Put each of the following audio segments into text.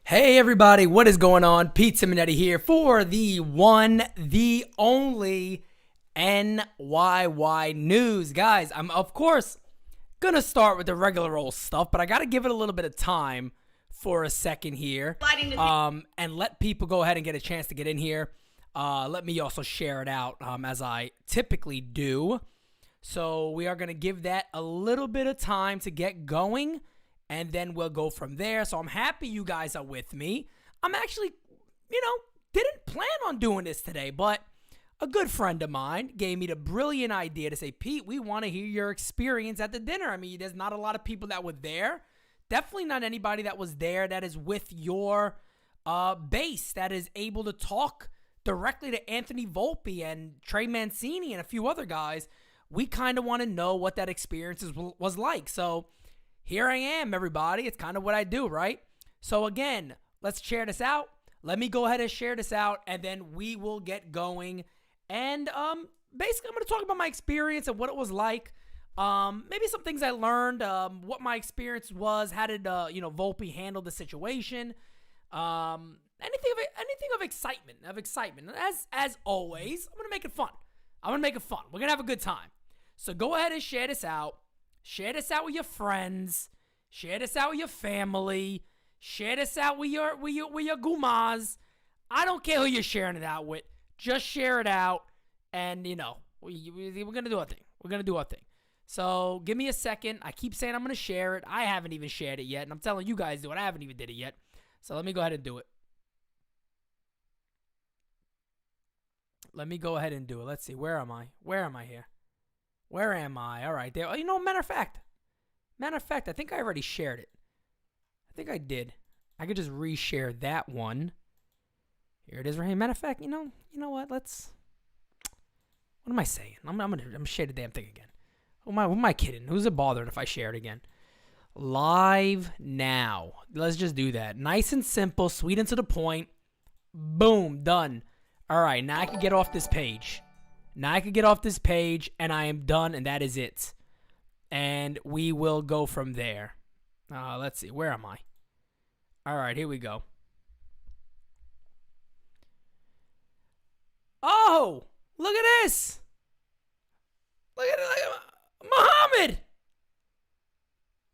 Hey everybody, what is going on? Pete Simonetti here for the one, the only NYY News. Guys, I'm of course gonna start with the regular old stuff, but I gotta give it a little bit of time for a second here. And let people go ahead and get a chance to get in here. Let me also share it out as I typically do. So we are gonna give that a little bit of time to get going. And then we'll go from there. So I'm happy you guys are with me. I'm actually, didn't plan on doing this today, but a good friend of mine gave me the brilliant idea to say, Pete, we want to hear your experience at the dinner. I mean, there's not a lot of people that were there. Definitely not anybody that was there that is with your base, that is able to talk directly to Anthony Volpe and Trey Mancini and a few other guys. We kind of want to know what that experience was like. So here I am, everybody. It's kind of what I do, right? So again, let's share this out. Let me go ahead and share this out, and then we will get going. And basically, I'm going to talk about my experience and what it was like. Maybe some things I learned, what my experience was, how did Volpe handle the situation, anything of excitement. As always, I'm going to make it fun. We're going to have a good time. So go ahead and share this out. Share this out with your friends. Share this out with your family. Share this out with your gumas. I don't care who you're sharing it out with. Just share it out, and we're gonna do our thing. So give me a second. I keep saying I'm gonna share it. I haven't even shared it yet, and I'm telling you guys to do it. I haven't even did it yet. So let me go ahead and do it. Let's see. Where am I? Here? Where am I? All right. There. Matter of fact, I think I already shared it. I think I did. I could just reshare that one. Here it is right here. Matter of fact, you know what? What am I saying? I'm gonna share the damn thing again. Who am I kidding? Who's it bothering if I share it again? Live now. Let's just do that. Nice and simple, sweet and to the point. Boom, done. All right, now I can get off this page. And I am done, and that is it. And we will go from there. Let's see. Where am I? All right, here we go. Oh, look at this. Look at it.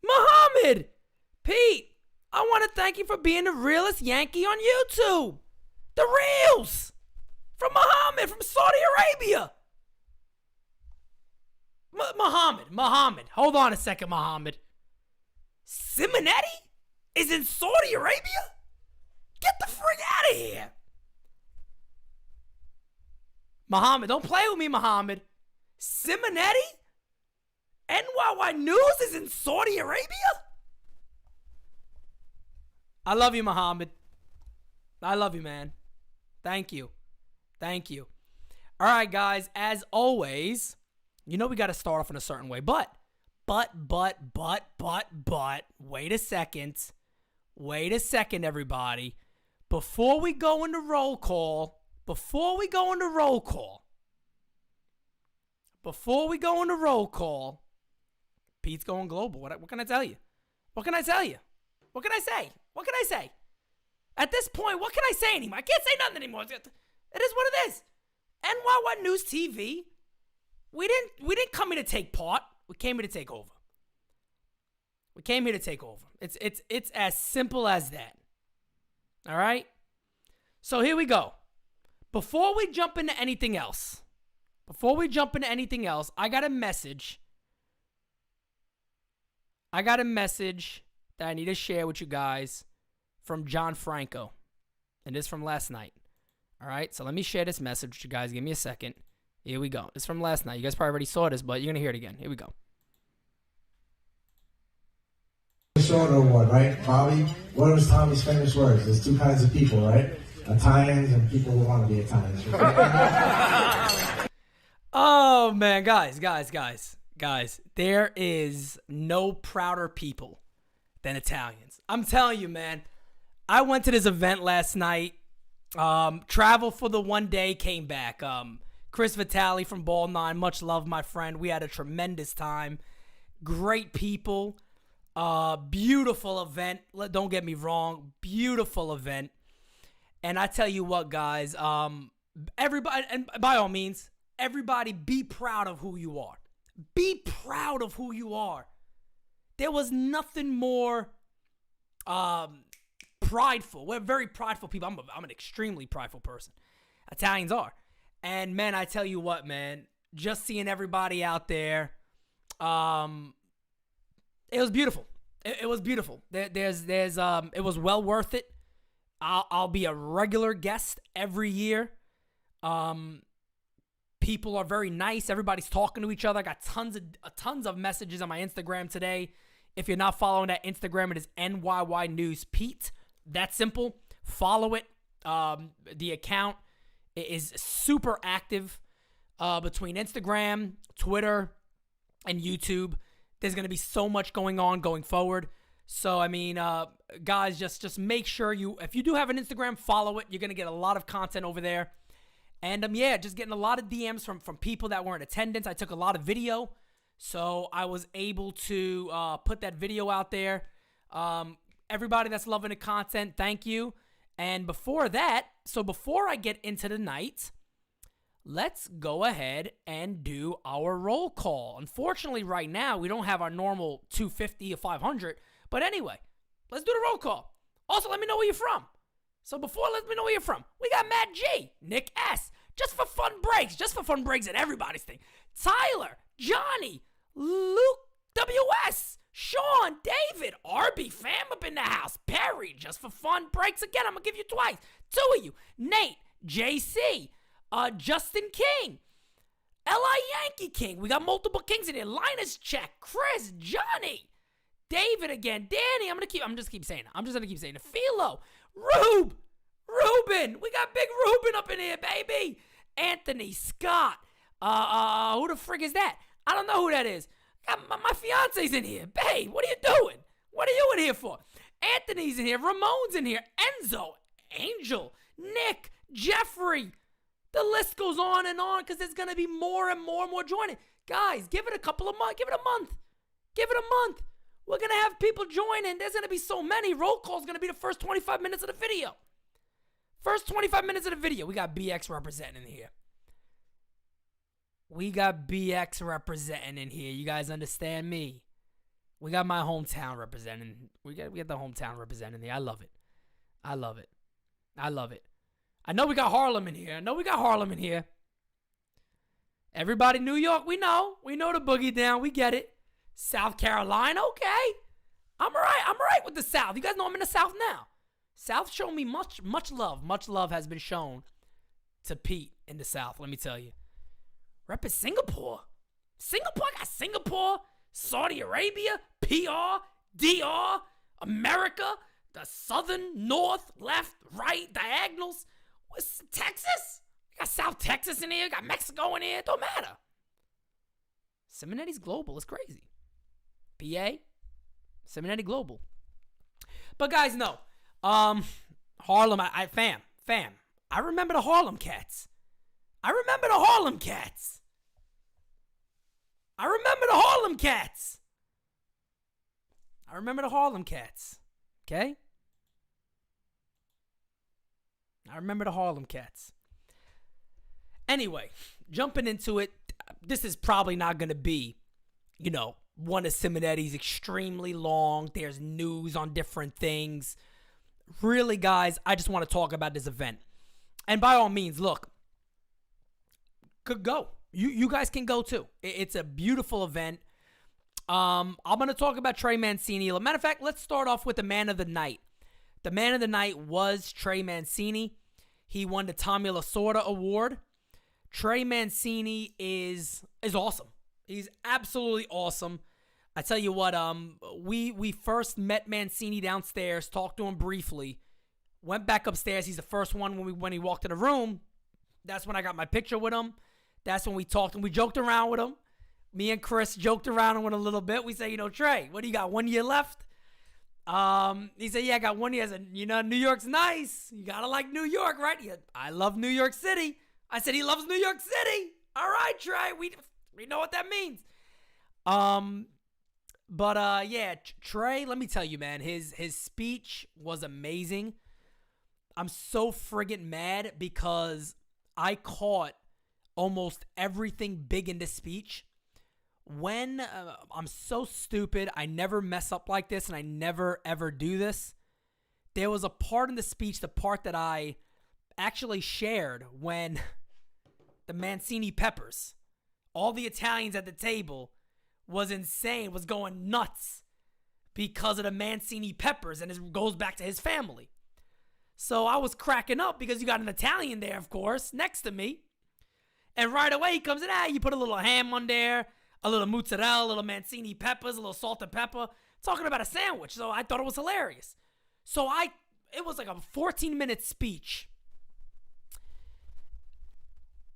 Muhammad. Pete, I want to thank you for being the realest Yankee on YouTube. The reels. From Muhammad, from Saudi Arabia. Muhammad. Hold on a second, Muhammad. Simonetti is in Saudi Arabia? Get the freak out of here. Muhammad, don't play with me, Muhammad. Simonetti? NYY News is in Saudi Arabia? I love you, Muhammad. I love you, man. Thank you. All right, guys, as always, we got to start off in a certain way, but, wait a second, everybody. Before we go into roll call, Pete's going global. What can I tell you? What can I say? At this point, what can I say anymore? I can't say nothing anymore. It is what it is. NYY News TV. We didn't come here to take part. We came here to take over. It's as simple as that. All right? So here we go. Before we jump into anything else, I got a message. That I need to share with you guys from John Franco. And this from last night. All right? So let me share this message with you guys. Give me a second. Here we go. It's from last night. You guys probably already saw this, but you're going to hear it again. Here we go. Short or what, right? Bobby, what was Tommy's famous words? There's two kinds of people, right? Italians and people who want to be Italians. Oh, man. Guys. There is no prouder people than Italians. I'm telling you, man. I went to this event last night. Traveled for the one day, came back. Chris Vitale from Ball 9, much love, my friend. We had a tremendous time. Great people. Beautiful event. Don't get me wrong. Beautiful event. And I tell you what, guys, everybody, and by all means, everybody be proud of who you are. Be proud of who you are. There was nothing more prideful. We're very prideful people. I'm an extremely prideful person. Italians are. And, man, I tell you what, man, just seeing everybody out there, it was beautiful. It was beautiful. It was well worth it. I'll be a regular guest every year. People are very nice. Everybody's talking to each other. I got tons of messages on my Instagram today. If you're not following that Instagram, it is NYY News Pete. That's simple. Follow it. The account is super active between Instagram, Twitter, and YouTube. There's going to be so much going on going forward. So, I mean, guys, just make sure if you do have an Instagram, follow it. You're going to get a lot of content over there. And, yeah, just getting a lot of DMs from people that were in attendance. I took a lot of video, so I was able to put that video out there. Everybody that's loving the content, thank you. And before I get into the night, let's go ahead and do our roll call. Unfortunately, right now, we don't have our normal 250 or 500. But anyway, let's do the roll call. Also, let me know where you're from. So let me know where you're from. We got Matt G, Nick S, Just for Fun Breaks at everybody's thing. Tyler, Johnny, Luke WS, Sean, David, RB fam up in the house, Perry, Just for Fun Breaks again. I'm going to give you twice. 2 of you, Nate, JC, Justin King, L.I. Yankee King. We got multiple Kings in here. Linus Check, Chris, Johnny, David again, Danny. I'm just gonna keep saying it. Philo, Ruben. We got big Ruben up in here, baby. Anthony, Scott. Who the frig is that? I don't know who that is. My fiance's in here. Babe, what are you doing? What are you in here for? Anthony's in here. Ramon's in here. Enzo, Angel, Nick, Jeffrey. The list goes on and on because there's going to be more and more joining. Guys, give it a couple of months. Give it a month. Give it a month. We're going to have people joining. There's going to be so many. Roll call is going to be the first 25 minutes of the video. First 25 minutes of the video. We got BX representing in here. You guys understand me? We got my hometown representing. We got the hometown representing here. I love it. I know we got Harlem in here. Everybody New York, we know. We know the boogie down. We get it. South Carolina, okay. I'm all right with the South. You guys know I'm in the South now. South showed me much love. Much love has been shown to Pete in the South, let me tell you. Repping Singapore. I got Singapore, Saudi Arabia, PR, DR, America, the southern, north, left, right, diagonals. What's Texas? You got South Texas in here. You got Mexico in here. It don't matter. Simonetti's global. It's crazy. PA, Simonetti global. But guys, no. Harlem, fam. I remember the Harlem Cats. Okay? I remember the Harlem Cats. Anyway, jumping into it, this is probably not going to be, one of Simonetti's extremely long. There's news on different things. Really, guys, I just want to talk about this event. And by all means, look, could go. You guys can go too. It's a beautiful event. I'm going to talk about Trey Mancini. Matter of fact, let's start off with the man of the night. The man of the night was Trey Mancini. He won the Tommy Lasorda Award. Trey Mancini is awesome. He's absolutely awesome. I tell you what, we first met Mancini downstairs, talked to him briefly, went back upstairs. He's the first one when he walked in the room. That's when I got my picture with him. That's when we talked and we joked around with him. Me and Chris joked around with him a little bit. We say, Trey, what do you got, 1 year left? He said, yeah, I got 1 year. I said, New York's nice. You got to like New York, right? I love New York City. I said, he loves New York City. All right, Trey, we know what that means. But yeah, Trey, let me tell you, man, his speech was amazing. I'm so friggin' mad because I caught almost everything big in this speech. When I'm so stupid, I never mess up like this, and I never ever do this. There was a part in the speech, the part that I actually shared, when the Mancini peppers, all the Italians at the table, was insane, was going nuts because of the Mancini peppers, and it goes back to his family. So I was cracking up because you got an Italian there, of course, next to me. And right away he comes in, you put a little ham on there, a little mozzarella, a little Mancini peppers, a little salt and pepper, talking about a sandwich. So I thought it was hilarious. So it was like a 14-minute speech.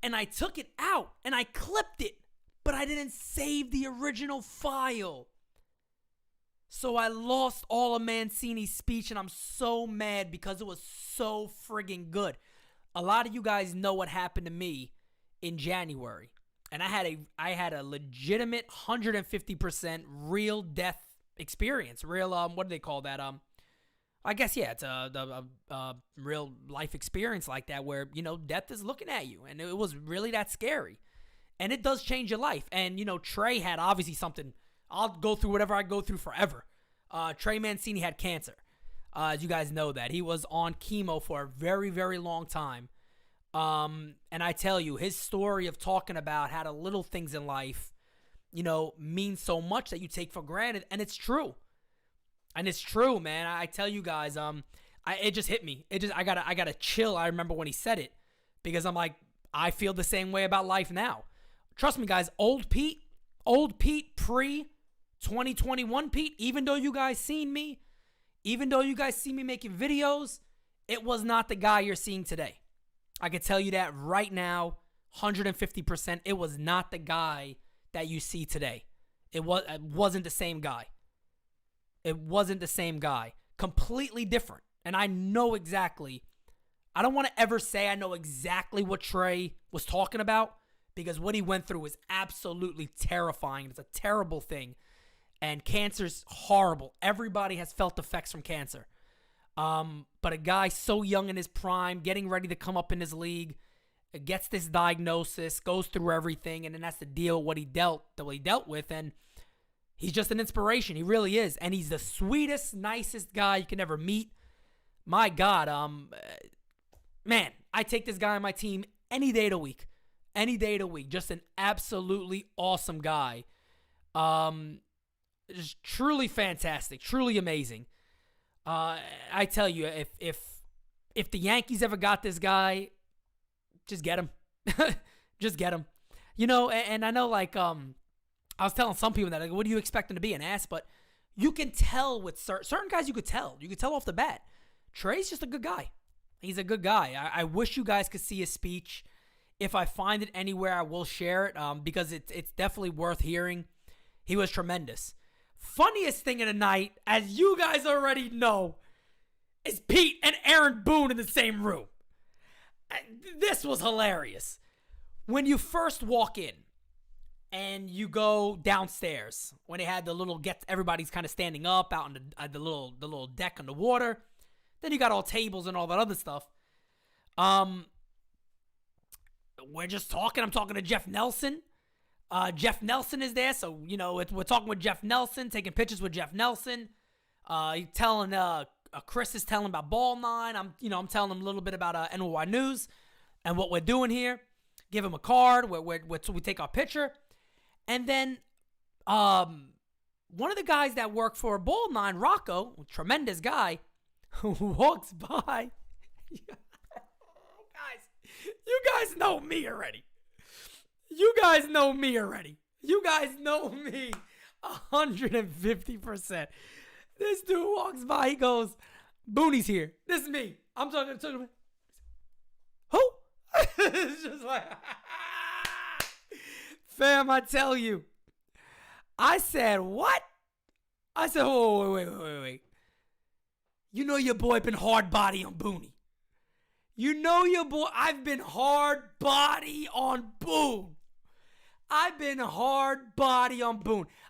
And I took it out and I clipped it, but I didn't save the original file. So I lost all of Mancini's speech, and I'm so mad because it was so friggin' good. A lot of you guys know what happened to me in January, and I had a legitimate 150% real death experience. Real what do they call that? I guess yeah, it's a real life experience like that where death is looking at you, and it was really that scary, and it does change your life. And Trey had obviously something. I'll go through whatever I go through forever. Trey Mancini had cancer. As you guys know that. He was on chemo for a very, very long time. And I tell you, his story of talking about how the little things in life, mean so much that you take for granted. And it's true. And it's true, man. I tell you guys, it just hit me. I gotta chill. I remember when he said it, because I'm like, I feel the same way about life now. Trust me, guys, old Pete pre-2021 Pete, even though you guys see me making videos, it was not the guy you're seeing today. I can tell you that right now, 150%. It was not the guy that you see today. It wasn't the same guy. It wasn't the same guy. Completely different. And I know exactly. I don't want to ever say I know exactly what Trey was talking about, because what he went through was absolutely terrifying. It's a terrible thing. And cancer's horrible. Everybody has felt effects from cancer. But a guy so young in his prime, getting ready to come up in his league, gets this diagnosis, goes through everything, and then has to deal with what he dealt with. And he's just an inspiration. He really is. And he's the sweetest, nicest guy you can ever meet. My God, man, I take this guy on my team any day of the week. Any day of the week. Just an absolutely awesome guy. Just truly fantastic. Truly amazing. I tell you, if the Yankees ever got this guy, just get him. Just get him. And I know, like, I was telling some people that, like, what do you expect him to be, an ass? But you can tell with certain guys, you could tell. You could tell off the bat. Trey's just a good guy. He's a good guy. I wish you guys could see his speech. If I find it anywhere, I will share it, because it's definitely worth hearing. He was tremendous. Funniest thing of the night, as you guys already know, is Pete and Aaron Boone in the same room. This was hilarious. When you first walk in and you go downstairs, when they had the little everybody's kind of standing up out on the little deck on the water. Then you got all tables and all that other stuff. We're just talking. I'm talking to Jeff Nelson. Jeff Nelson is there, so we're talking with Jeff Nelson, taking pictures with Jeff Nelson. Chris is telling about Ball 9. I'm telling him a little bit about NY News and what we're doing here. Give him a card where we take our picture, and then one of the guys that work for Ball 9, Rocco, a tremendous guy, who walks by. You guys know me already. You guys know me 150%. This dude walks by. He goes, Boonie's here. This is me. I'm talking to him. Who? It's just like, fam, I tell you. I said, what? I said, oh, wait. You know your boy been hard body on Booney. You know your boy, I've been hard body on Boone.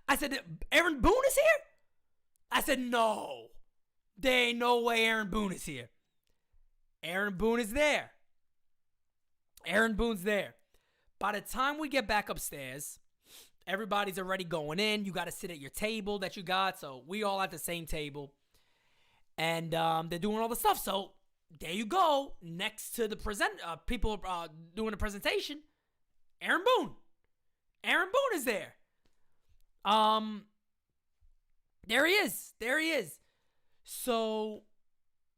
I said, Aaron Boone is here? I said, no. There ain't no way Aaron Boone is here. Aaron Boone is there. Aaron Boone's there. By the time we get back upstairs, everybody's already going in. You got to sit at your table that you got. So we all at the same table. And they're doing all the stuff. So there you go. Next to the people doing the presentation, Aaron Boone. Aaron Boone is there. There he is. There he is. So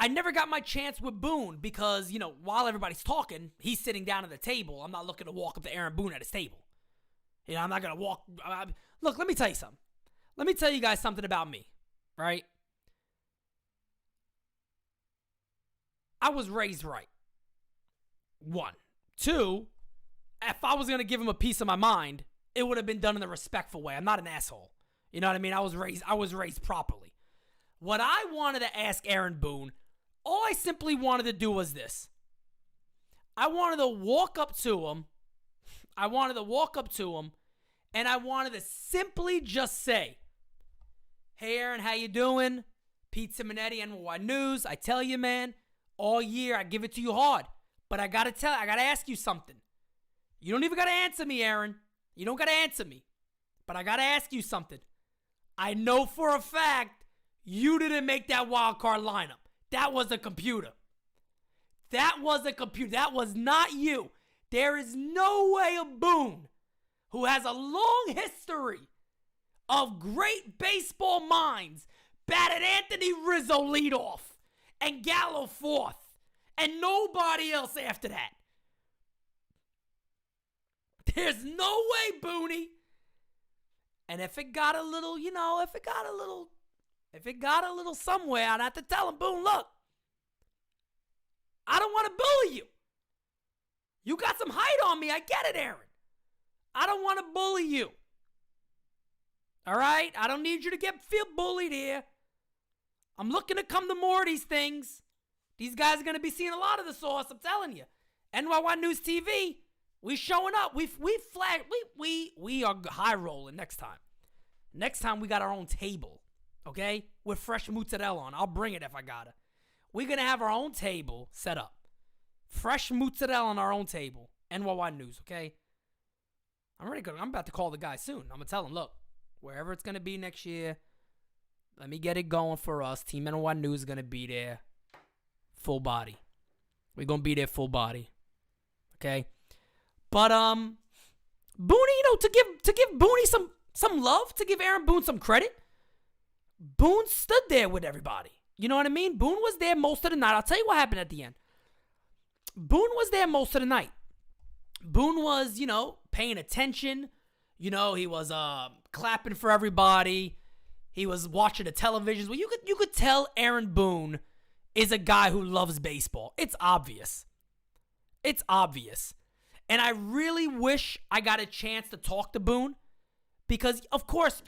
I never got my chance with Boone because, while everybody's talking, he's sitting down at the table. I'm not looking to walk up to Aaron Boone at his table. I'm not going to walk. Look, let me tell you something. Let me tell you guys something about me, right? I was raised right. 1. 2, if I was going to give him a piece of my mind, it would have been done in a respectful way. I'm not an asshole. You know what I mean? I was raised properly. What I wanted to ask Aaron Boone, all I simply wanted to do was this. I wanted to walk up to him. And I wanted to simply just say, hey, Aaron, how you doing? Pete Simonetti, NY News. I tell you, man, all year I give it to you hard. But I got to ask you something. You don't even got to answer me, Aaron. You don't got to answer me. But I got to ask you something. I know for a fact you didn't make that wild card lineup. That was a computer. That was not you. There is no way a Boone, who has a long history of great baseball minds, batted Anthony Rizzo leadoff and Gala fourth and nobody else after that. There's no way, Booney. And if it got a little, if it got a little somewhere, I'd have to tell him, Boone, look, I don't want to bully you. You got some height on me. I get it, Aaron. I don't want to bully you. All right? I don't need you to feel bullied here. I'm looking to come to more of these things. These guys are going to be seeing a lot of the sauce, I'm telling you. NYY News TV, we showing up. We are high rolling next time. Next time we got our own table, okay? With fresh mozzarella on. I'll bring it if I got it. We're going to have our own table set up. Fresh mozzarella on our own table. NYY News, okay? I'm about to call the guy soon. I'm going to tell him, look, wherever it's going to be next year, let me get it going for us. Team NYY News is going to be there. Full body. We're going to be there full body. Okay? But, Booney, to give Booney some love, to give Aaron Boone some credit, Boone stood there with everybody. You know what I mean? Boone was there most of the night. I'll tell you what happened at the end. Boone was there most of the night. Boone was, paying attention. He was clapping for everybody. He was watching the televisions. Well, you could tell Aaron Boone is a guy who loves baseball. It's obvious. It's obvious. And I really wish I got a chance to talk to Boone because, of course,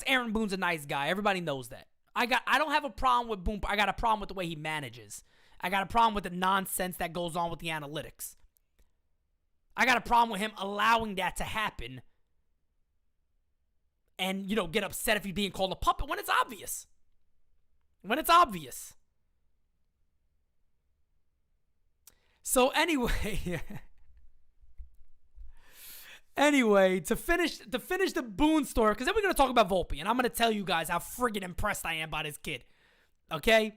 Aaron Boone's a nice guy. Everybody knows that. I don't have a problem with Boone. I got a problem with the way he manages. I got a problem with the nonsense that goes on with the analytics. I got a problem with him allowing that to happen and, get upset if he's being called a puppet when it's obvious. So anyway, to finish the Boone story, because then we're going to talk about Volpe, and I'm going to tell you guys how friggin' impressed I am by this kid. Okay?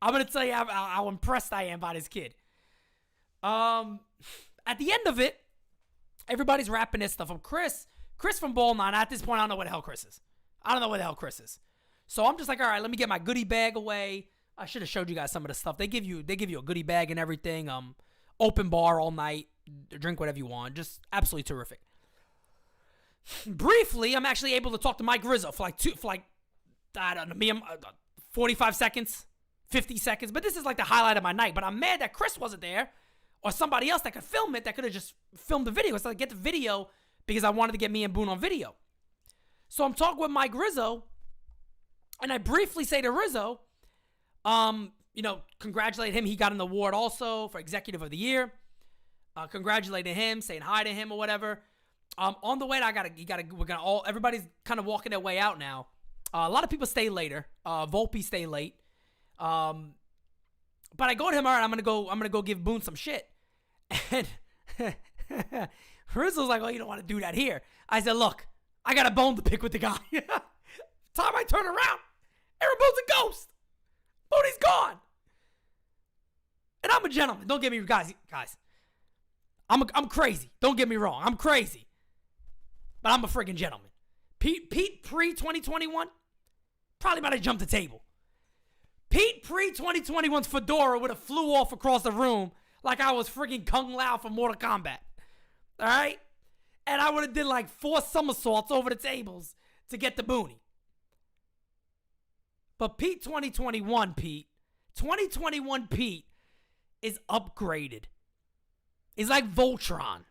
I'm going to tell you how impressed I am by this kid. At the end of it, everybody's wrapping this stuff up. Chris from Ball 9, at this point, I don't know what the hell Chris is. So I'm just like, all right, let me get my goodie bag away. I should have showed you guys some of the stuff. They give you a goodie bag and everything. Open bar all night. Drink whatever you want. Just absolutely terrific. Briefly, I'm actually able to talk to Mike Rizzo for I don't know, 45 seconds, 50 seconds. But this is like the highlight of my night. But I'm mad that Chris wasn't there or somebody else that could film it that could have just filmed the video. So I get the video because I wanted to get me and Boone on video. So I'm talking with Mike Rizzo, and I briefly say to Rizzo, congratulate him. He got an award also for Executive of the Year. Congratulating him, saying hi to him or whatever. On the way, everybody's kind of walking their way out now. A lot of people stay later. Volpe stay late. But I go to him, all right, I'm gonna go give Boone some shit. And Rizzo's like, oh, you don't want to do that here. I said, look, I got a bone to pick with the guy. Time I turn around, Aaron Boone's a ghost. Boone's gone. And I'm a gentleman. Don't get me, guys. I'm crazy. Don't get me wrong. I'm crazy. But I'm a freaking gentleman. Pete pre-2021 probably might have jumped the table. Pete pre-2021's fedora would have flew off across the room like I was freaking Kung Lao from Mortal Kombat. All right? And I would have did like 4 somersaults over the tables to get the boonie. But Pete 2021 Pete is upgraded. He's like Voltron.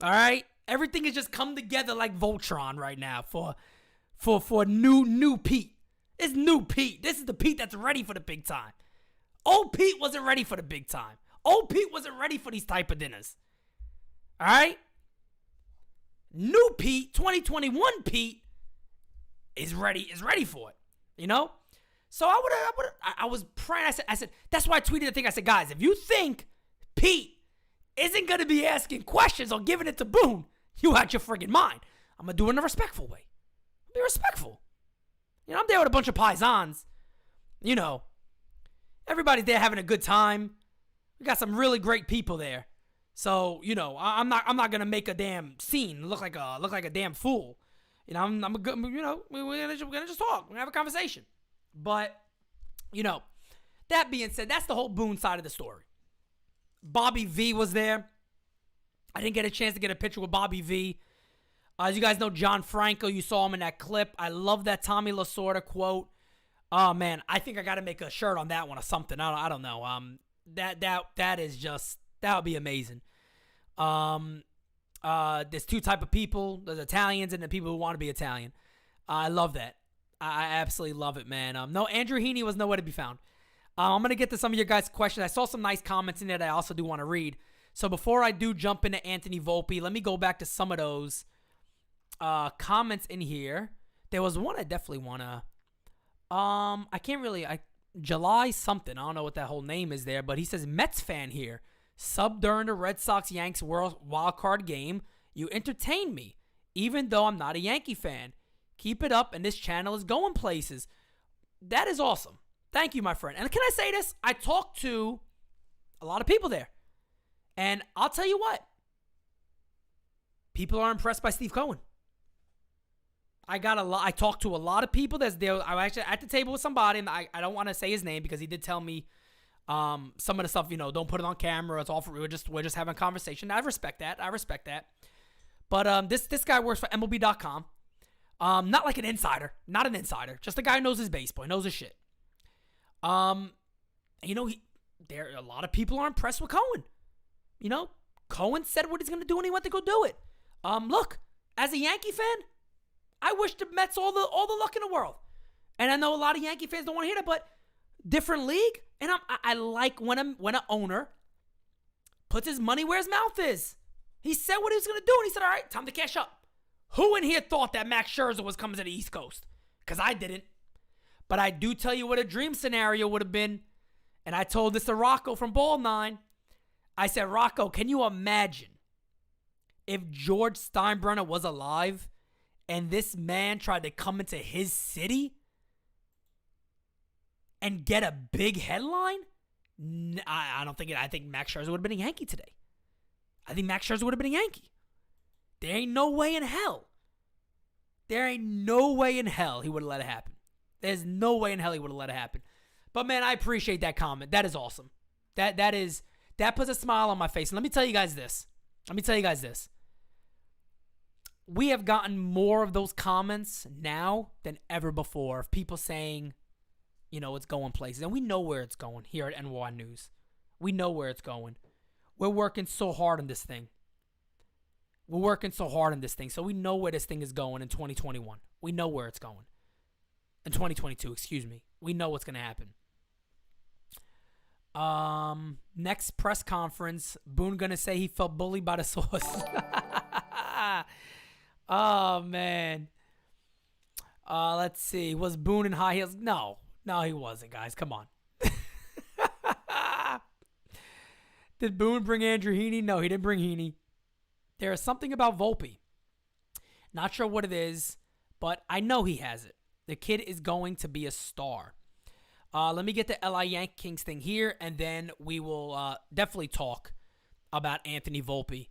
All right? Everything has just come together like Voltron right now for new Pete. It's new Pete. This is the Pete that's ready for the big time. Old Pete wasn't ready for the big time. Old Pete wasn't ready for these type of dinners. All right? New Pete, 2021 Pete is ready for it. You know? So I was praying. I said, that's why I tweeted the thing. I said, guys, if you think Pete isn't going to be asking questions or giving it to Boone, you out your friggin' mind. I'm going to do it in a respectful way. Be respectful. You know, I'm there with a bunch of paisans. You know, everybody's there having a good time. We got some really great people there. So, you know, I'm not going to make a damn scene, look like a damn fool. You know, I'm a good, you know, we're going to just talk. We're going to have a conversation. But, you know, that being said, that's the whole Boone side of the story. Bobby V was there. I didn't get a chance to get a picture with Bobby V. As you guys know, John Franco, you saw him in that clip. I love that Tommy Lasorda quote. Oh, man, I think I got to make a shirt on that one or something. I don't know. That is just, that would be amazing. There's 2 type of people. There's Italians and the people who want to be Italian. I love that. I absolutely love it, man. No, Andrew Heaney was nowhere to be found. I'm going to get to some of your guys' questions. I saw some nice comments in there that I also do want to read. So before I do jump into Anthony Volpe, let me go back to some of those comments in here. There was one I definitely want to... July something. I don't know what that whole name is there, but he says, Mets fan here. Sub during the Red Sox-Yanks wild card game. You entertain me, even though I'm not a Yankee fan. Keep it up, and this channel is going places. That is awesome. Thank you, my friend. And can I say this? I talked to a lot of people there. And I'll tell you what. People are impressed by Steve Cohen. I talked to a lot of people that's there. I was actually at the table with somebody, and I don't want to say his name because he did tell me some of the stuff, you know, don't put it on camera. It's all for, we're just having a conversation. I respect that. But this guy works for MLB.com. Not like an insider. Not an insider. Just a guy who knows his baseball. He knows his shit. You know, a lot of people are impressed with Cohen. You know, Cohen said what he's going to do and he went to go do it. Look, as a Yankee fan, I wish the Mets all the luck in the world. And I know a lot of Yankee fans don't want to hear that, but different league. And I like when an owner puts his money where his mouth is. He said what he was going to do, and he said, all right, time to cash up. Who in here thought that Max Scherzer was coming to the East Coast? Because I didn't. But I do tell you what a dream scenario would have been. And I told this to Rocco from Ball 9. I said, Rocco, can you imagine if George Steinbrenner was alive and this man tried to come into his city and get a big headline? I don't think it. I think Max Scherzer would have been a Yankee today. I think Max Scherzer would have been a Yankee. There ain't no way in hell. There ain't no way in hell he would have let it happen. There's no way in hell he would have let it happen. But man, I appreciate that comment. That is awesome. That puts a smile on my face. And let me tell you guys this. We have gotten more of those comments now than ever before of people saying, you know, it's going places. And we know where it's going here at NY News. We know where it's going. We're working so hard on this thing. So we know where this thing is going in 2021. We know where it's going. In 2022, excuse me. We know what's going to happen. Next press conference, Boone going to say he felt bullied by the source. Oh, man. Let's see. Was Boone in high heels? No, he wasn't, guys. Come on. Did Boone bring Andrew Heaney? No, he didn't bring Heaney. There is something about Volpe. Not sure what it is, but I know he has it. The kid is going to be a star. Let me get the LI Yank Kings thing here, and then we will definitely talk about Anthony Volpe.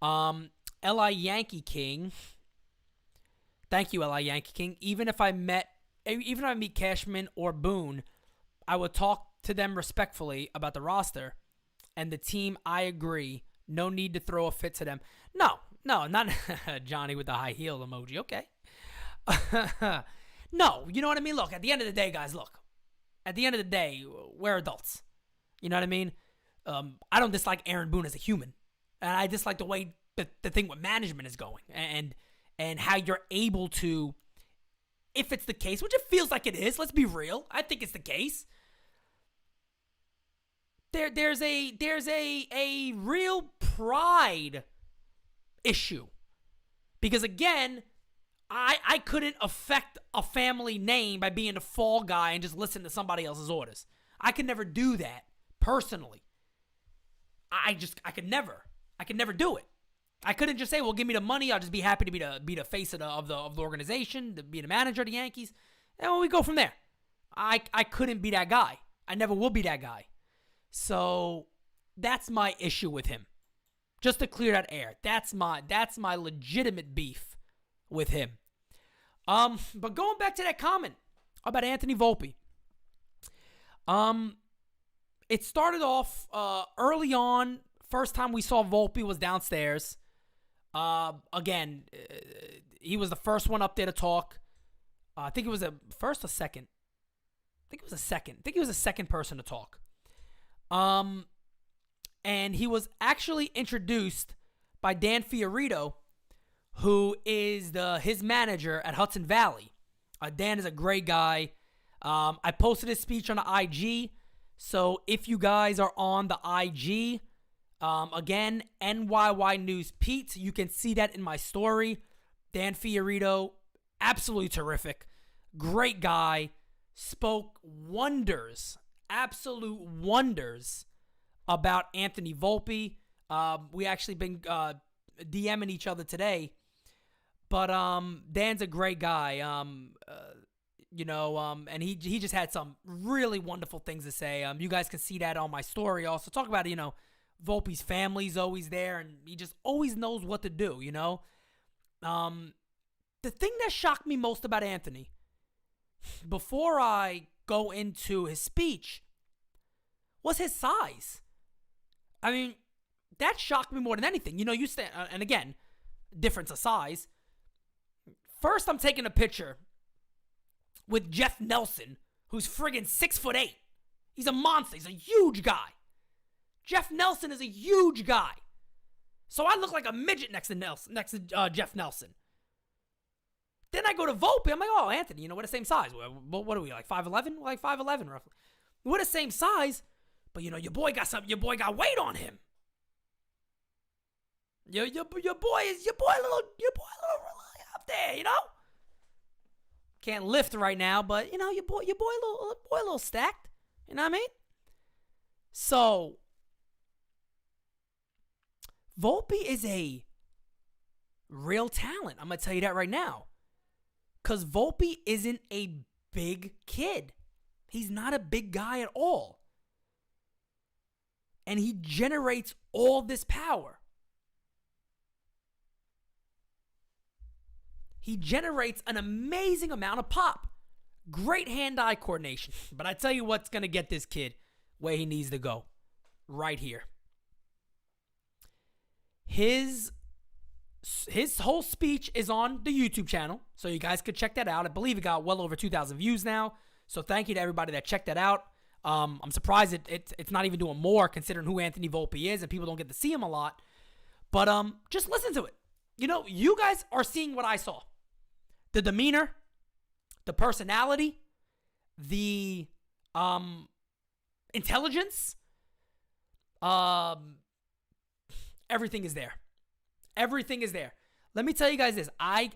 LI Yankee King. Thank you, LI Yankee King. Even if I meet Cashman or Boone, I would talk to them respectfully about the roster and the team. I agree. No need to throw a fit to them. No, not Johnny with the high heel emoji. Okay. No, you know what I mean? Look, at the end of the day, guys, look. At the end of the day, we're adults. You know what I mean? I don't dislike Aaron Boone as a human. And I dislike the way the thing with management is going. And how you're able to, if it's the case, which it feels like it is, let's be real. I think it's the case. There's a real pride issue. Because again, I couldn't affect a family name by being the fall guy and just listen to somebody else's orders. I could never do that personally. I could never do it. I couldn't just say, well, give me the money. I'll just be happy to be the face of the organization, to be the manager of the Yankees. And we go from there. I couldn't be that guy. I never will be that guy. So that's my issue with him. Just to clear that air. That's my legitimate beef with him. But going back to that comment about Anthony Volpe. It started off early on. First time we saw Volpe was downstairs. Again, he was the first one up there to talk. I think it was a first or second. I think it was a second. I think he was the second person to talk. And he was actually introduced by Dan Fiorito, who is his manager at Hudson Valley. Dan is a great guy. I posted his speech on the IG. So if you guys are on the IG, again, NYY News Pete, you can see that in my story. Dan Fiorito, absolutely terrific. Great guy. Spoke wonders, absolute wonders about Anthony Volpe. We actually been DMing each other today. But Dan's a great guy. And he just had some really wonderful things to say. You guys can see that on my story. Also, talk about Volpe's family's always there, and he just always knows what to do. The thing that shocked me most about Anthony, before I go into his speech, was his size. I mean, that shocked me more than anything. You stand, and again, difference of size. First, I'm taking a picture with Jeff Nelson, who's friggin' 6'8". He's a monster. He's a huge guy. Jeff Nelson is a huge guy. So I look like a midget next to Jeff Nelson. Then I go to Volpe. I'm like, oh, Anthony, we're the same size. What are we, like 5'11"? Like 5'11", roughly. We're the same size, but your boy got weight on him. Your boy a little up there, Can't lift right now, but your boy a little stacked. You know what I mean? So Volpe is a real talent. I'm gonna tell you that right now. Because Volpe isn't a big kid. He's not a big guy at all. And he generates all this power. He generates an amazing amount of pop. Great hand-eye coordination. But I tell you what's going to get this kid where he needs to go. Right here. His whole speech is on the YouTube channel, so you guys could check that out. I believe it got well over 2,000 views now, so thank you to everybody that checked that out. I'm surprised it's not even doing more considering who Anthony Volpe is, and people don't get to see him a lot. But just listen to it. You guys are seeing what I saw. The demeanor, the personality, the intelligence, everything is there. Everything is there. let me tell you guys this.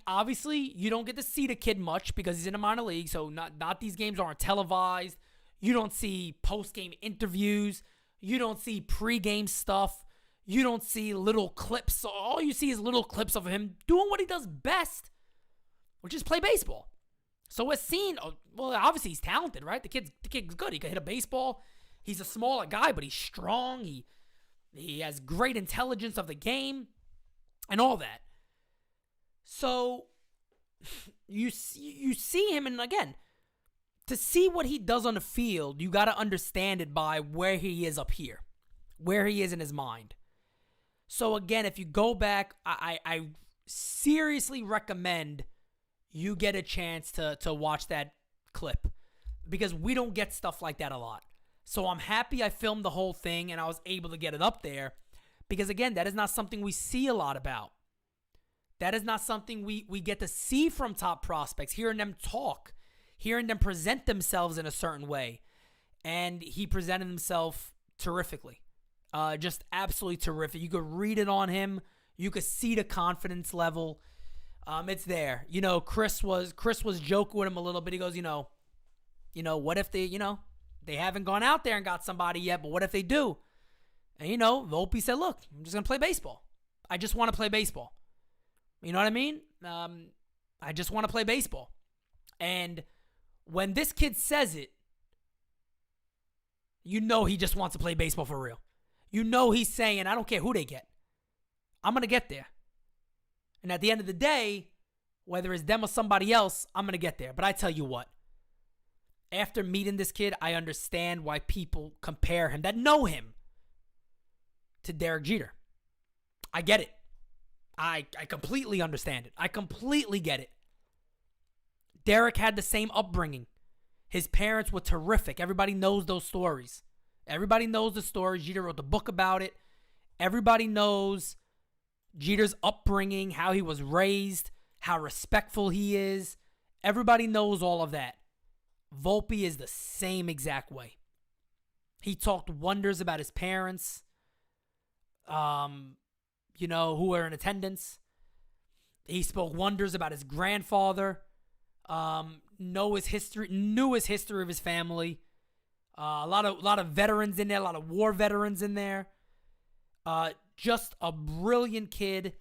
Obviously, you don't get to see the kid much because he's in a minor league, so not these games aren't televised. You don't see post-game interviews. You don't see pre-game stuff. You don't see little clips. All you see is little clips of him doing what he does best, which is play baseball. So we're seeing, well, obviously he's talented, right? The kid's good. He can hit a baseball. He's a smaller guy, but he's strong. He has great intelligence of the game and all that. So you see him, and again, to see what he does on the field, you got to understand it by where he is up here, where he is in his mind. So again, if you go back, I seriously recommend you get a chance to watch that clip because we don't get stuff like that a lot. So I'm happy I filmed the whole thing and I was able to get it up there because, again, that is not something we see a lot about. That is not something we get to see from top prospects, hearing them talk, hearing them present themselves in a certain way. And he presented himself terrifically. Just absolutely terrific. You could read it on him. You could see the confidence level. It's there. You know, Chris was joking with him a little bit. He goes, what if they, they haven't gone out there and got somebody yet, but what if they do? And, Volpe said, look, I'm just going to play baseball. I just want to play baseball. You know what I mean? I just want to play baseball. And when this kid says it, he just wants to play baseball for real. He's saying, I don't care who they get. I'm going to get there. And at the end of the day, whether it's them or somebody else, I'm going to get there. But I tell you what, after meeting this kid, I understand why people compare him that know him to Derek Jeter. I get it. I completely understand it. I completely get it. Derek had the same upbringing. His parents were terrific. Everybody knows those stories. Everybody knows the stories. Jeter wrote the book about it. Everybody knows Jeter's upbringing, how he was raised, how respectful he is. Everybody knows all of that. Volpe is the same exact way. He talked wonders about his parents, who were in attendance. He spoke wonders about his grandfather. Knew his history of his family. A lot of veterans in there, a lot of war veterans in there. Just a brilliant kid,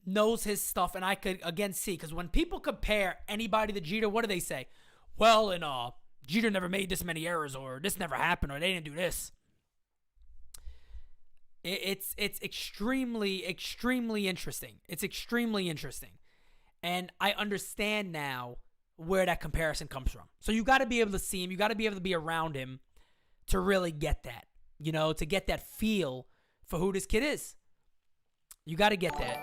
knows his stuff, and I could again see, because when people compare anybody to Jeter, what do they say? Well, and Jeter never made this many errors, or this never happened, or they didn't do this. It's extremely, extremely interesting. It's extremely interesting. And I understand now where that comparison comes from. So you got to be able to see him. You got to be able to be around him to really get that, to get that feel for who this kid is. You got to get that.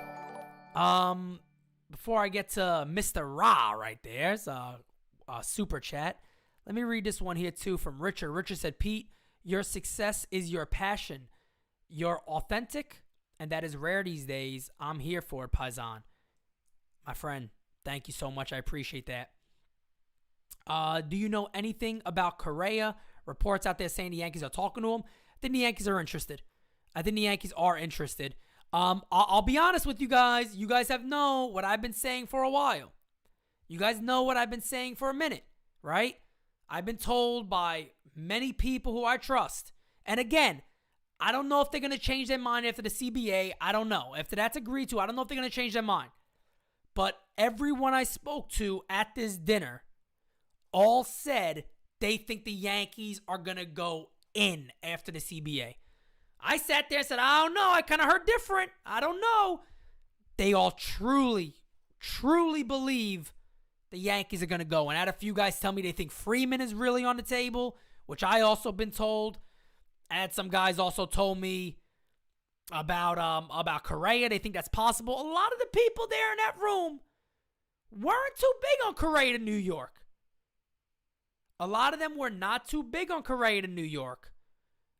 Before I get to Mr. Ra right there, it's a super chat. Let me read this one here too from Richard. Richard said, Pete, your success is your passion. You're authentic, and that is rare these days. I'm here for it, Paisan. My friend, thank you so much. I appreciate that. Do you know anything about Correa? Reports out there saying the Yankees are talking to him. I think the Yankees are interested. I'll be honest with you guys. You guys have known what I've been saying for a while. You guys know what I've been saying for a minute, right? I've been told by many people who I trust. And again, I don't know if they're going to change their mind after the CBA. I don't know. After that's agreed to, I don't know if they're going to change their mind. But everyone I spoke to at this dinner all said they think the Yankees are going to go in after the CBA. I sat there and said, I don't know. I kind of heard different. I don't know. They all truly, truly believe the Yankees are going to go. And I had a few guys tell me they think Freeman is really on the table, which I also been told. I had some guys also told me about Correa. They think that's possible. A lot of the people there in that room weren't too big on Correa to New York. A lot of them were not too big on Correa to New York.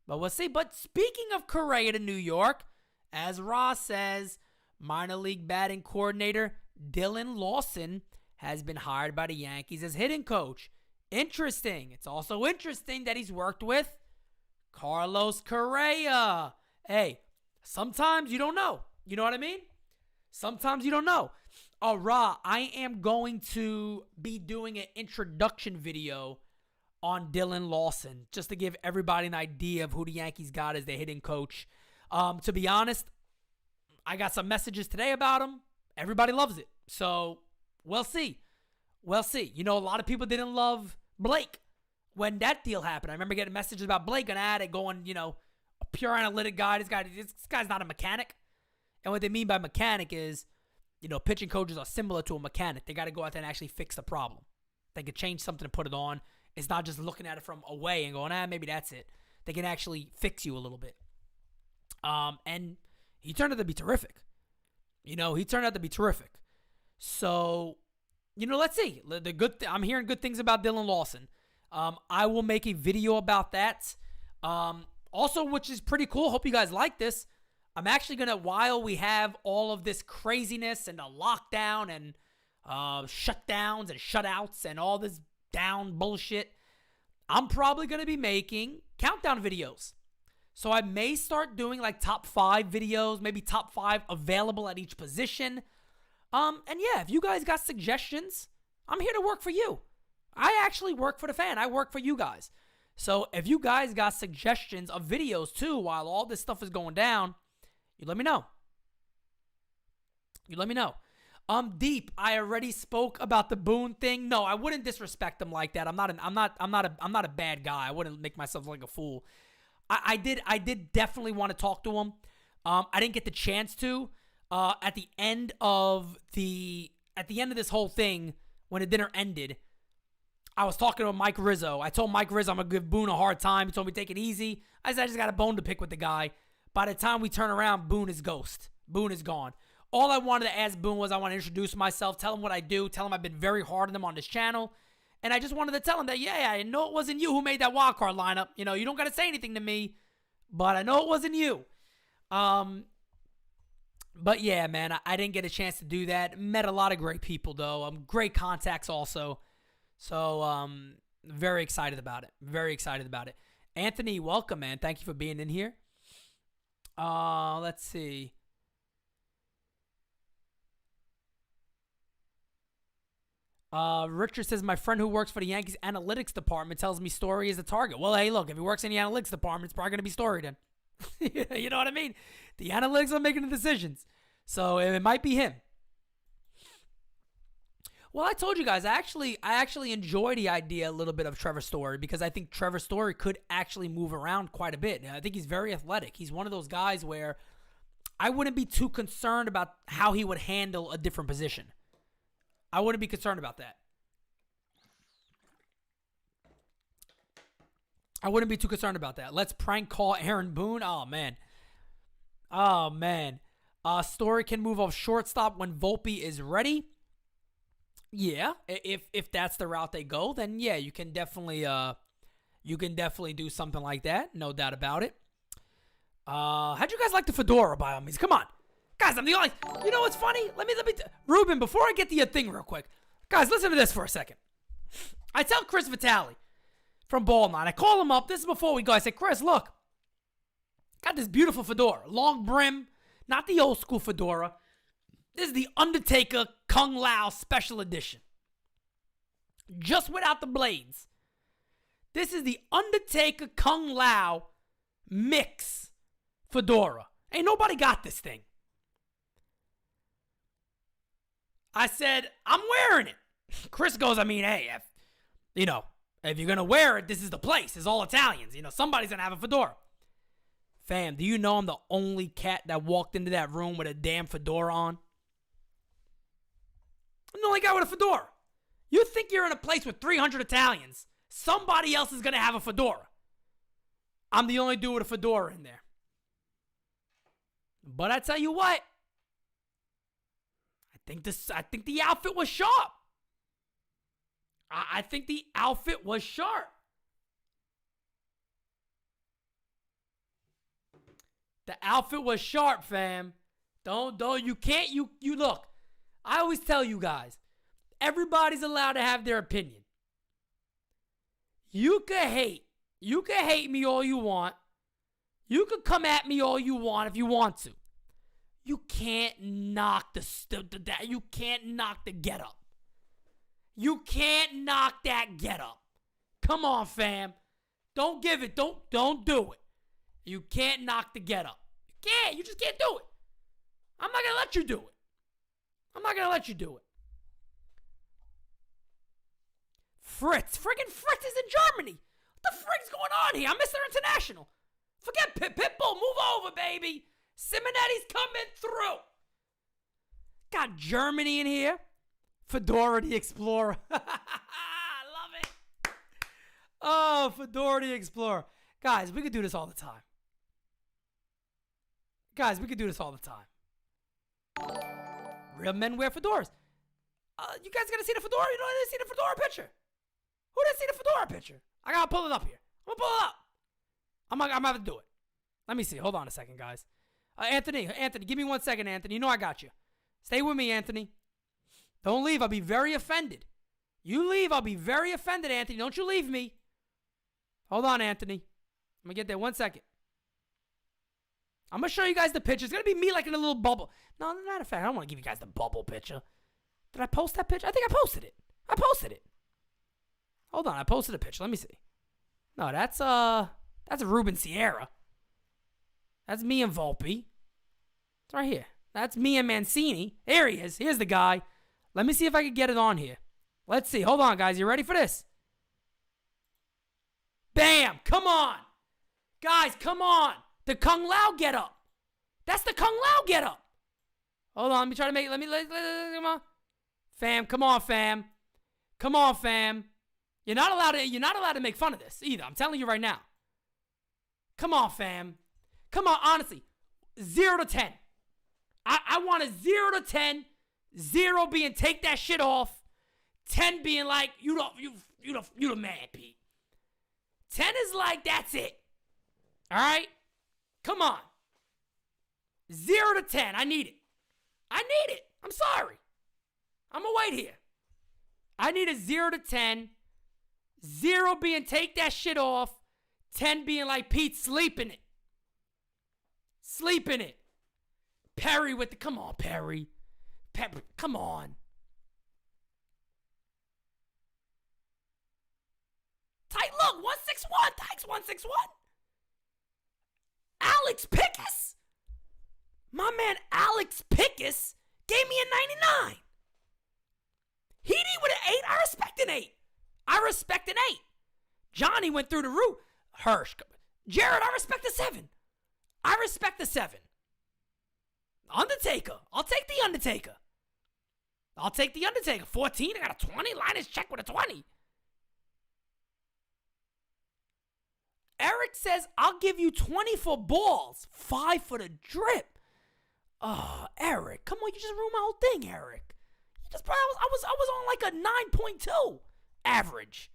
But we'll see. But speaking of Correa to New York, as Ross says, minor league batting coordinator Dylan Lawson has been hired by the Yankees as hitting coach. Interesting. It's also interesting that he's worked with Carlos Correa. Hey, sometimes you don't know. You know what I mean? Sometimes you don't know. Raw, I am going to be doing an introduction video on Dylan Lawson, just to give everybody an idea of who the Yankees got as their hitting coach. To be honest, I got some messages today about him. Everybody loves it. So, we'll see. We'll see. You know, a lot of people didn't love Blake when that deal happened. I remember getting messages about Blake and I had it going, you know, a pure analytic guy. This guy's not a mechanic. And what they mean by mechanic is, you know, pitching coaches are similar to a mechanic. They got to go out there and actually fix the problem. They can change something and put it on. It's not just looking at it from away and going, maybe that's it. They can actually fix you a little bit. And he turned out to be terrific. You know, he turned out to be terrific. So, you know, let's see. I'm hearing good things about Dylan Lawson. I will make a video about that. Also, which is pretty cool. Hope you guys like this. I'm actually going to, while we have all of this craziness and the lockdown and shutdowns and shutouts and all this down bullshit, I'm probably going to be making countdown videos. So I may start doing like top 5 videos, maybe top 5 available at each position. And yeah, if you guys got suggestions, I'm here to work for you. I actually work for the fan. I work for you guys. So if you guys got suggestions of videos too while all this stuff is going down, you let me know. You let me know. Deep, I already spoke about the Boone thing. No, I wouldn't disrespect him like that. I'm not a bad guy. I wouldn't make myself like a fool. I did definitely want to talk to him. I didn't get the chance to. At the end of this whole thing, when the dinner ended, I was talking to Mike Rizzo. I told Mike Rizzo I'm gonna give Boone a hard time. He told me take it easy. I said I just got a bone to pick with the guy. By the time we turn around, Boone is ghost. Boone is gone. All I wanted to ask Boone was I want to introduce myself, tell him what I do, tell him I've been very hard on him on this channel. And I just wanted to tell him that, yeah, I know it wasn't you who made that wild card lineup. You know, you don't got to say anything to me, but I know it wasn't you. But yeah, man, I didn't get a chance to do that. Met a lot of great people, though. Great contacts also. So, very excited about it. Very excited about it. Anthony, welcome, man. Thank you for being in here. Let's see. Richard says, my friend who works for the Yankees analytics department tells me Story is a target. Well, hey, look, if he works in the analytics department, it's probably going to be Story then. You know what I mean? The analytics are making the decisions. So it might be him. Well, I told you guys, I actually enjoy the idea a little bit of Trevor Story because I think Trevor Story could actually move around quite a bit. I think he's very athletic. He's one of those guys where I wouldn't be too concerned about how he would handle a different position. I wouldn't be concerned about that. I wouldn't be too concerned about that. Let's prank call Aaron Boone. Oh, man. Oh, man. Story can move off shortstop when Volpe is ready. Yeah, if that's the route they go, then yeah, you can definitely do something like that. No doubt about it. How'd you guys like the fedora by all means? Come on. Guys, I'm the only... You know what's funny? Let me... Ruben, before I get to your thing real quick. Guys, listen to this for a second. I tell Chris Vitale from Ball9. I call him up. This is before we go. I say, Chris, look. Got this beautiful fedora. Long brim. Not the old school fedora. This is the Undertaker Kung Lao Special Edition. Just without the blades. This is the Undertaker Kung Lao Mix fedora. Ain't nobody got this thing. I said, I'm wearing it. Chris goes, I mean, hey, if you're going to wear it, this is the place. It's all Italians. You know, somebody's going to have a fedora. Fam, do you know I'm the only cat that walked into that room with a damn fedora on? I'm the only guy with a fedora. You think you're in a place with 300 Italians. Somebody else is going to have a fedora. I'm the only dude with a fedora in there. But I tell you what. I think the outfit was sharp. I think the outfit was sharp. The outfit was sharp, fam. You look. I always tell you guys, everybody's allowed to have their opinion. You can hate. You can hate me all you want. You can come at me all you want if you want to. You can't knock you can't knock the get up. You can't knock that get up. Come on, fam. Don't give it. Don't do it. You can't knock the get up. You can't. You just can't do it. I'm not going to let you do it. I'm not going to let you do it. Fritz. Friggin' Fritz is in Germany. What the frick's going on here? I'm Mr. International. Forget Pitbull. Move over, baby. Simonetti's coming through. Got Germany in here. Fedora the Explorer. I love it. Oh, Fedora the Explorer. Guys, we could do this all the time. Guys, we could do this all the time. Real men wear fedoras. You guys gotta see the fedora. You know, I didn't see the fedora picture. Who didn't see the fedora picture? I gotta pull it up here. I'm gonna pull it up. I'm gonna have to do it. Let me see. Hold on a second, guys. Anthony, give me 1 second, Anthony. You know I got you. Stay with me, Anthony. Don't leave. I'll be very offended. You leave, I'll be very offended, Anthony. Don't you leave me. Hold on, Anthony. I'm gonna get there 1 second. I'm gonna show you guys the picture. It's gonna be me like in a little bubble. No, not a fact. I don't want to give you guys the bubble picture. Did I post that picture? I think I posted it. Hold on, I posted a picture. Let me see. No, that's Ruben Sierra. That's me and Volpe. It's right here. That's me and Mancini. There he is. Here's the guy. Let me see if I can get it on here. Let's see. Hold on, guys. You ready for this? Bam! Come on! Guys, come on! The Kung Lao get up. That's the Kung Lao get up. Hold on, let me try to make it. Come on. Fam, come on, fam. Come on, fam. You're not allowed to make fun of this either. I'm telling you right now. Come on, fam. Come on, honestly. 0 to 10. I want a 0 to 10. 0 being take that shit off. 10 being like, you the man, Pete. 10 is like, that's it. All right? Come on. 0 to 10. I need it. I'm sorry. I'm going to wait here. I need a 0 to 10. 0 being take that shit off. 10 being like, Pete, sleep in it. Sleep in it. Perry with the, come on, Perry. Come on. Tight look, 161. Thanks, 161. Alex Pickus. My man Alex Pickus gave me a 99. He did with an 8. I respect an 8. I respect an 8. Johnny went through the roof. Hirsch. Jared, I respect a 7. I respect the 7. Undertaker. I'll take the Undertaker. 14. I got a 20. Linus check with a 20. Eric says, I'll give you 20 for balls. 5 for the drip. Oh, Eric. Come on, you just ruined my whole thing, Eric. You just probably, I was on like a 9.2 average.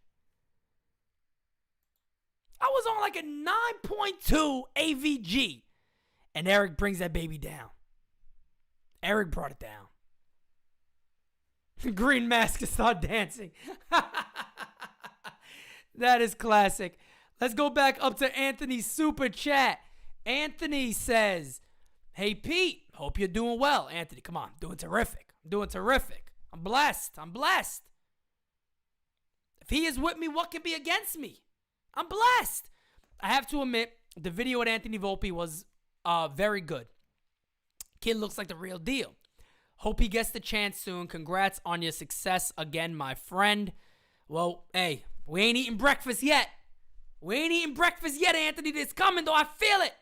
I was on like a 9.2 AVG. And Eric brings that baby down. Eric brought it down. Green mask can start dancing. That is classic. Let's go back up to Anthony's super chat. Anthony says, hey, Pete, hope you're doing well. Anthony, come on. Doing terrific. I'm blessed. If he is with me, what can be against me? I'm blessed. I have to admit, the video with Anthony Volpe was very good. Kid looks like the real deal. Hope he gets the chance soon. Congrats on your success again, my friend. Well, hey, we ain't eating breakfast yet. Anthony. It's coming, though. I feel it.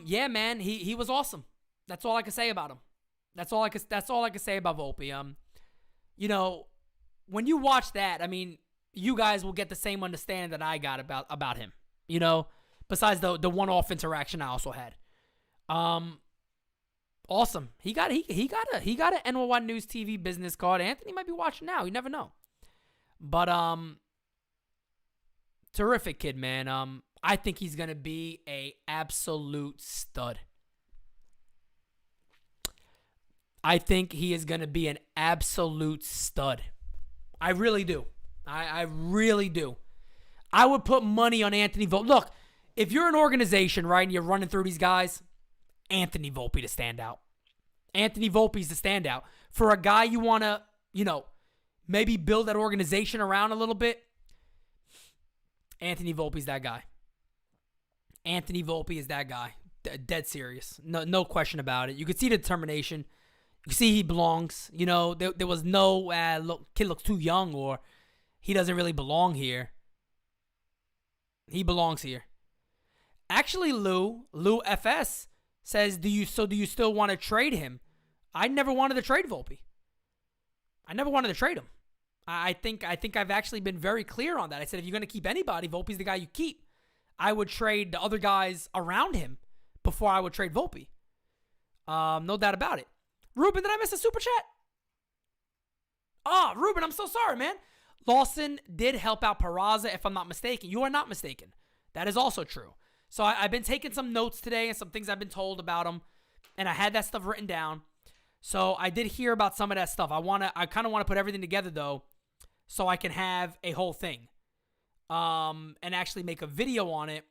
Yeah, man. He was awesome. That's all I can say about him. That's all I can say about Volpe. You know, when you watch that, I mean, you guys will get the same understanding that I got about him. You know, besides the one-off interaction I also had. Awesome. He got a NY News TV business card. Anthony might be watching now. You never know. But terrific kid, man. I think he's gonna be a absolute stud. I think he is gonna be an absolute stud. I really do. I really do. I would put money on Anthony Volpe. Look, if you're an organization, right, and you're running through these guys, Anthony Volpe to stand out. Anthony Volpe's the standout. For a guy you want to, maybe build that organization around a little bit, Anthony Volpe's that guy. Anthony Volpe is that guy. Dead serious. No question about it. You could see the determination. You can see he belongs. There was no, kid looks too young or he doesn't really belong here. He belongs here. Actually, Lou FS says, do you still want to trade him? I never wanted to trade Volpe. I never wanted to trade him. I think I've actually been very clear on that. I said, if you're going to keep anybody, Volpe's the guy you keep. I would trade the other guys around him before I would trade Volpe. No doubt about it. Ruben, did I miss a super chat? Ruben, I'm so sorry, man. Lawson did help out Peraza, if I'm not mistaken. You are not mistaken. That is also true. So I've been taking some notes today and some things I've been told about him, and I had that stuff written down. So I did hear about some of that stuff. I kind of want to put everything together, though, so I can have a whole thing. And actually make a video on it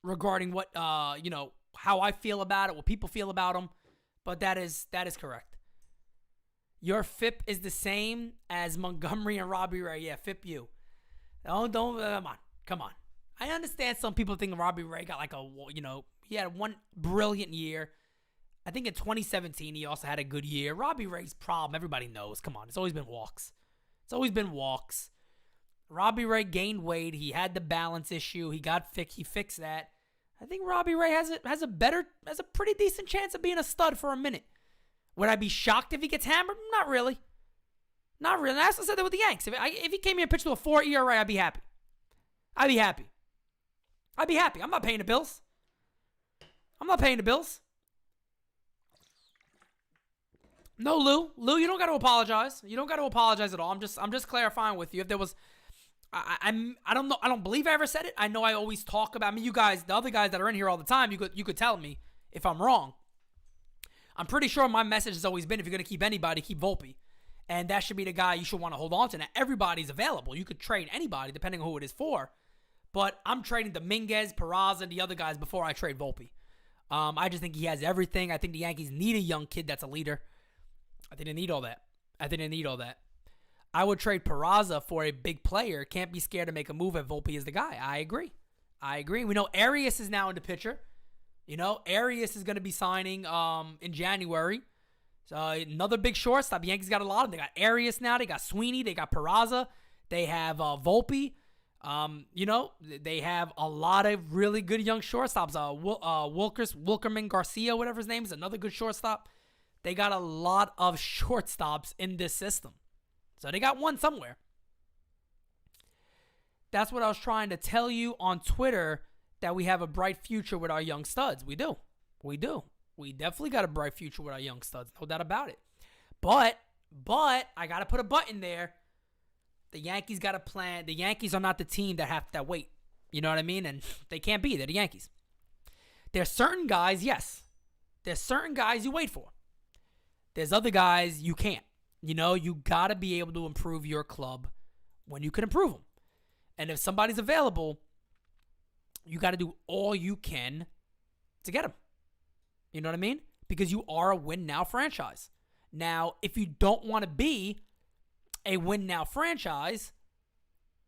regarding what, how I feel about it, what people feel about them. But that is correct. Your FIP is the same as Montgomery and Robbie Ray. Yeah, FIP you. Don't, come on. I understand some people think Robbie Ray got he had one brilliant year. I think in 2017, he also had a good year. Robbie Ray's problem, everybody knows. Come on, it's always been walks. Robbie Ray gained weight. He had the balance issue. He fixed that. I think Robbie Ray has a pretty decent chance of being a stud for a minute. Would I be shocked if he gets hammered? Not really. I also said that with the Yanks. If he came here and pitched to a 4 ERA, I'd be happy. I'm not paying the bills. No, Lou, you don't got to apologize. You don't got to apologize at all. I'm just clarifying with you. If there was, I don't know. I don't believe I ever said it. I know I always talk about. You guys, the other guys that are in here all the time, you could tell me if I'm wrong. I'm pretty sure my message has always been, if you're gonna keep anybody, keep Volpe, and that should be the guy you should want to hold on to. Now everybody's available. You could trade anybody depending on who it is for, but I'm trading Dominguez, Peraza, and the other guys before I trade Volpe. I just think he has everything. I think the Yankees need a young kid that's a leader. I think they need all that. I would trade Peraza for a big player. Can't be scared to make a move if Volpe is the guy. I agree. We know Arias is now in the picture. Arias is going to be signing in January. So another big shortstop. The Yankees got a lot of them. They got Arias now. They got Sweeney. They got Peraza. They have Volpe. They have a lot of really good young shortstops. Wilkerman Garcia, whatever his name is, another good shortstop. They got a lot of shortstops in this system. So they got one somewhere. That's what I was trying to tell you on Twitter, that we have a bright future with our young studs. We do. We definitely got a bright future with our young studs. No doubt about it. But I got to put a but in there. The Yankees got a plan. The Yankees are not the team that have to wait. You know what I mean? And they can't be. They're the Yankees. There's certain guys, yes. There's certain guys you wait for. There's other guys you can't. You got to be able to improve your club when you can improve them. And if somebody's available, you got to do all you can to get them. You know what I mean? Because you are a win-now franchise. Now, if you don't want to be a win-now franchise,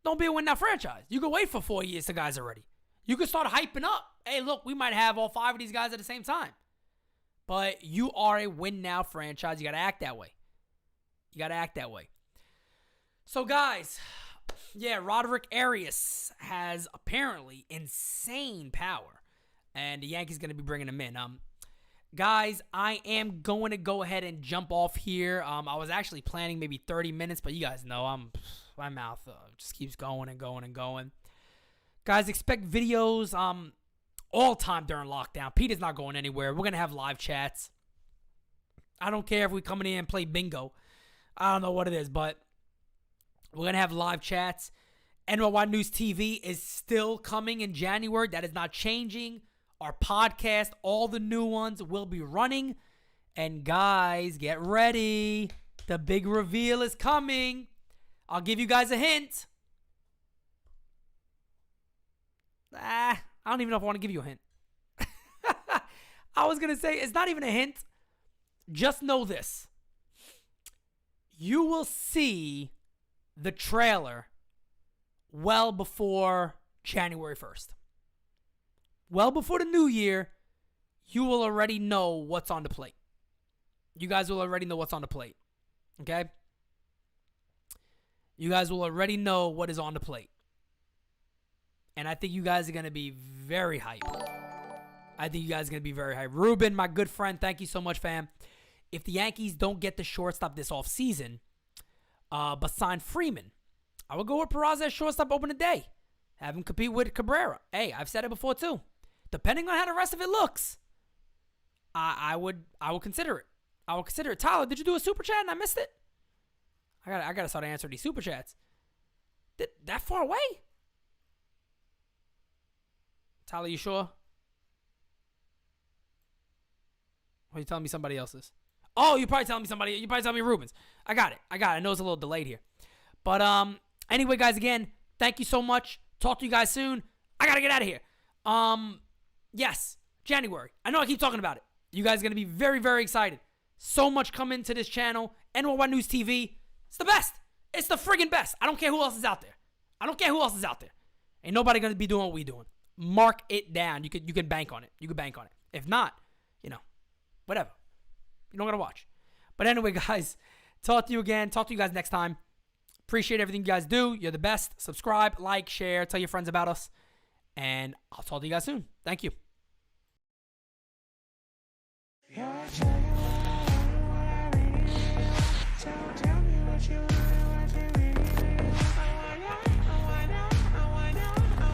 don't be a win-now franchise. You can wait for 4 years to guys already. You can start hyping up. Hey, look, we might have all 5 of these guys at the same time. But you are a win-now franchise. You got to act that way. So, guys, yeah, Roderick Arias has apparently insane power. And the Yankees going to be bringing him in. Guys, I am going to go ahead and jump off here. I was actually planning maybe 30 minutes, but you guys know my mouth just keeps going and going and going. Guys, expect videos all time during lockdown. Peter's not going anywhere. We're going to have live chats. I don't care if we come in here and play bingo. I don't know what it is, but we're going to have live chats. NYY News TV is still coming in January. That is not changing. Our podcast, all the new ones will be running. And guys, get ready. The big reveal is coming. I'll give you guys a hint. I don't even know if I want to give you a hint. I was going to say, it's not even a hint. Just know this. You will see the trailer well before January 1st. Well before the new year, you will already know what's on the plate. You guys will already know what's on the plate. Okay? You guys will already know what is on the plate. And I think you guys are going to be very hyped. Ruben, my good friend, thank you so much, fam. If the Yankees don't get the shortstop this offseason, but sign Freeman, I would go with Peraza as shortstop open the day. Have him compete with Cabrera. Hey, I've said it before too. Depending on how the rest of it looks, I would consider it. I would consider it. Tyler, did you do a super chat and I missed it? I gotta start answering these super chats. That far away? Tyler, you sure? Or are you telling me somebody else's? Oh, you're probably telling me somebody. You're probably telling me Ruben's. I got it. I know it's a little delayed here. But anyway, guys, again, thank you so much. Talk to you guys soon. I gotta get out of here. Yes, January. I know I keep talking about it. You guys are gonna be very, very excited. So much coming to this channel. NY News TV. It's the best. It's the friggin' best. I don't care who else is out there. Ain't nobody gonna be doing what we doing. Mark it down. You can bank on it. If not, whatever. You don't gotta watch. But anyway, guys, talk to you again. Talk to you guys next time. Appreciate everything you guys do. You're the best. Subscribe, like, share, tell your friends about us. And I'll talk to you guys soon. Thank you.